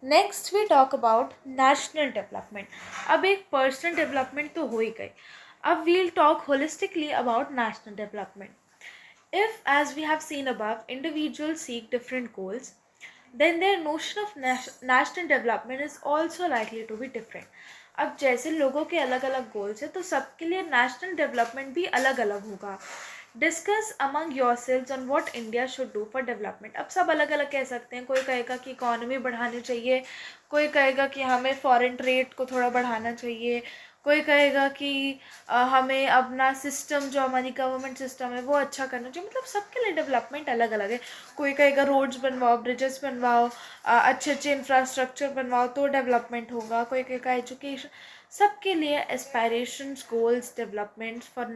Next we talk about national development. अब एक personal development तो हो ही गई. अब we'll talk holistically about national development. If, as we have seen above, individuals seek different goals, then their notion of national development is also likely to be different. अब जैसे लोगों के अलग अलग गोल्स हैं तो सबके लिए नेशनल डेवलपमेंट भी अलग अलग होगा. Discuss among yourselves on what India should do for development. अब सब अलग अलग कह सकते हैं. कोई कहेगा कि इकोनॉमी बढ़ानी चाहिए, कोई कहेगा कि हमें फॉरेन ट्रेड को थोड़ा बढ़ाना चाहिए, कोई कहेगा कि हमें अपना सिस्टम जो हमारी गवर्नमेंट सिस्टम है वो अच्छा करना चाहिए. मतलब सबके लिए डेवलपमेंट अलग अलग है. कोई कहेगा रोड्स बनवाओ, ब्रिजेस बनवाओ, अच्छे अच्छे इंफ्रास्ट्रक्चर बनवाओ तो डेवलपमेंट होगा. कोई कहेगा एजुकेशन. सबके लिए aspirations, goals, developments for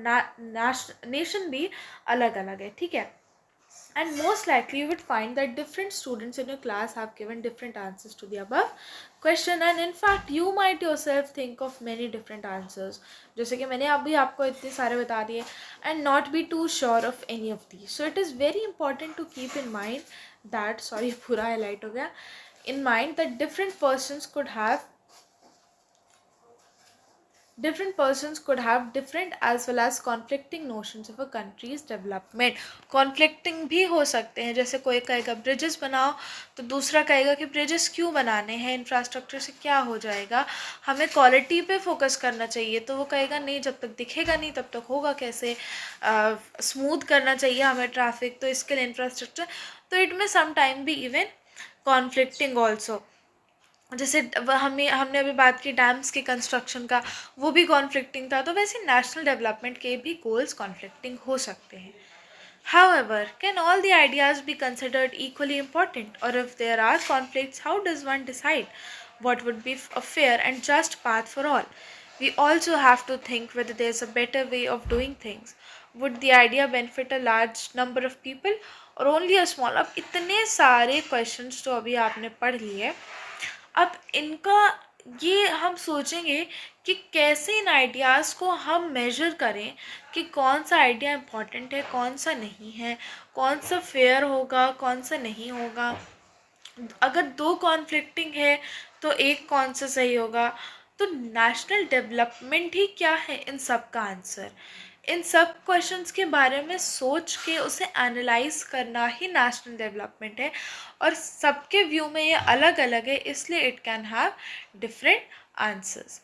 nation भी अलग अलग है. ठीक है. And most likely you would find that different students in your class have given different answers to the above question, and in fact you might yourself think of many different answers, जैसे कि मैंने अभी आपको इतने सारे बता दिए, and not be too sure of any of these. So it is very important to keep in mind that, sorry पूरा highlight हो गया, in mind that different persons could have different as well as conflicting notions of a country's development. conflicting भी हो सकते हैं. जैसे कोई कहेगा ब्रिजेस बनाओ तो दूसरा कहेगा कि ब्रिजेस क्यों बनाने हैं, इंफ्रास्ट्रक्चर से क्या हो जाएगा, हमें क्वालिटी पे फोकस करना चाहिए. तो वो कहेगा नहीं, जब तक दिखेगा नहीं तब तक होगा कैसे, स्मूथ करना चाहिए हमें ट्रैफिक, तो इसके लिए इंफ्रास्ट्रक्चर. तो इट में सम टाइम भी इवन कॉन्फ्लिक्टिंग ऑल्सो. जैसे हमने अभी बात की डैम्स के कंस्ट्रक्शन का, वो भी कॉन्फ्लिक्टिंग था. तो वैसे नेशनल डेवलपमेंट के भी गोल्स कॉन्फ्लिक्टिंग हो सकते हैं. However, can all the ideas be considered equally important, or if there are conflicts, how does one decide what would be a fair and just path for all? We also have to think whether there's a better way of doing things. Would the idea benefit a large number of people or only a small? अब इतने सारे questions तो अभी आपने पढ़ लिए. अब इनका ये हम सोचेंगे कि कैसे इन आइडियाज़ को हम मेजर करें कि कौन सा आइडिया इम्पॉर्टेंट है, कौन सा नहीं है, कौन सा फेयर होगा, कौन सा नहीं होगा. अगर दो कॉन्फ्लिक्टिंग है तो एक कौन सा सही होगा. तो नेशनल डेवलपमेंट ही क्या है इन सब का आंसर. इन सब क्वेश्चंस के बारे में सोच के उसे एनालाइज करना ही नेशनल डेवलपमेंट है. और सबके व्यू में ये अलग अलग है, इसलिए it can have different answers.